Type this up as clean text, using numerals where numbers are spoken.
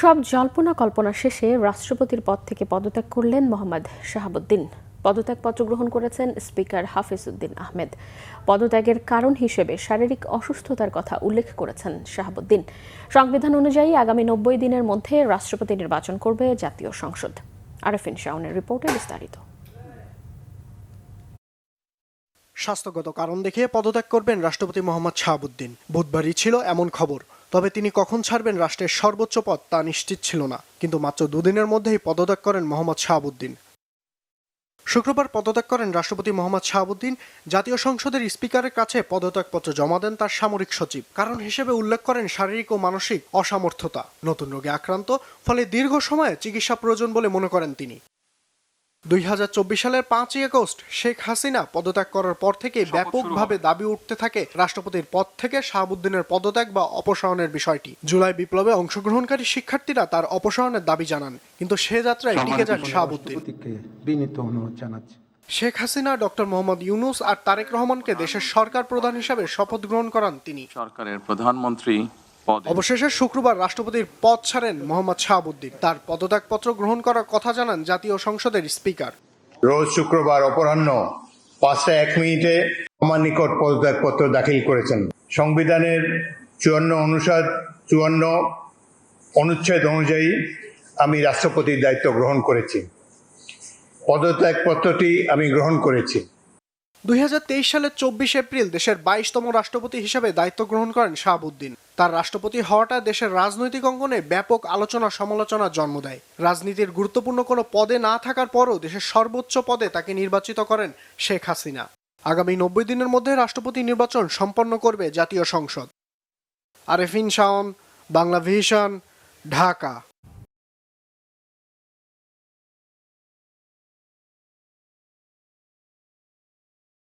সব জল্পনা কল্পনা শেষে রাষ্ট্রপতির পদ থেকে পদত্যাগ করলেন মোহাম্মদ শাহাবুদ্দিন। পদত্যাগপত্র গ্রহণ করেছেন স্পিকার হাফিজ উদ্দিন আহমেদ। পদত্যাগের কারণ হিসেবে শারীরিক অসুস্থতার কথা উল্লেখ করেছেন শাহাবুদ্দিন। সংবিধান অনুযায়ী আগামী 90 দিনের মধ্যে রাষ্ট্রপতি নির্বাচন করবে জাতীয় সংসদ। আরেফিন শাওনের রিপোর্টে বিস্তারিত। স্বাস্থ্যগত কারণ দেখিয়ে পদত্যাগ করবেন রাষ্ট্রপতি মোহাম্মদ শাহাবুদ্দিন। বুধবারই ছিল এমন খবর। তবে তিনি কখন ছাড়বেন রাষ্ট্রের সর্বোচ্চ পদ তা নিশ্চিত ছিল না। কিন্তু মাত্র দুদিনের মধ্যেই পদত্যাগ করেন মোহাম্মদ শাহাবুদ্দিন। শুক্রবার পদত্যাগ করেন রাষ্ট্রপতি মোহাম্মদ শাহাবুদ্দিন। জাতীয় সংসদের স্পিকারের কাছে পদত্যাগপত্র জমা দেন তার সামরিক সচিব। কারণ হিসেবে উল্লেখ করেন শারীরিক ও মানসিক অসামর্থ্যতা। নতুন রোগে আক্রান্ত, ফলে দীর্ঘ সময়ে চিকিৎসা প্রয়োজন বলে মনে করেন তিনি। 2024 সালের 5ই আগস্ট শেখ হাসিনা পদত্যাগ করার পর থেকে ব্যাপকভাবে দাবি উঠতে থাকে রাষ্ট্রপতির পদ থেকে শাহাবুদ্দিনের পদত্যাগ বা অপসারণের বিষয়টি। জুলাই বিপ্লবে অংশগ্রহণকারী শিক্ষার্থীরা তার অপসারণের দাবি জানান, কিন্তু সে যাত্রায় টিকে যান শাহাবুদ্দিন। বিনীত অনুরোধ জানাচ্ছি শেখ হাসিনা, ডক্টর মোহাম্মদ ইউনূস আর তারেক রহমানকে দেশের সরকার প্রধান হিসেবে শপথ গ্রহণ করান তিনি। সরকারের প্রধানমন্ত্রী অবশেষে শুক্রবার রাষ্ট্রপতির পদ ছাড়েন মোহাম্মদ শাহাবুদ্দিন। তার পদত্যাগপত্র গ্রহণ করার কথা জানান জাতীয় সংসদের স্পিকার। রোজ শুক্রবার অপরাহ্ন 5:01 আমার নিকট পদত্যাগপত্র দাখিল করেছেন। সংবিধানের 54 অনুচ্ছেদ অনুযায়ী আমি রাষ্ট্রপতির দায়িত্ব গ্রহণ করেছি। পদত্যাগপত্রটি আমি গ্রহণ করেছি। 2023 সালের 24 এপ্রিল দেশের 22তম রাষ্ট্রপতি হিসেবে দায়িত্ব গ্রহণ করেন শাহাবুদ্দিন। তার রাষ্ট্রপতি হওয়াটা দেশের রাজনৈতিক অঙ্গনে ব্যাপক আলোচনা সমালোচনার জন্ম দেয়। রাজনীতির গুরুত্বপূর্ণ কোনো পদে না থাকার পরও দেশের সর্বোচ্চ পদে তাকে নির্বাচিত করেন শেখ হাসিনা। আগামী 90 দিনের মধ্যে রাষ্ট্রপতি নির্বাচন সম্পন্ন করবে জাতীয় সংসদ। আরেফিন শাওন, বাংলা ভিশন, ঢাকা।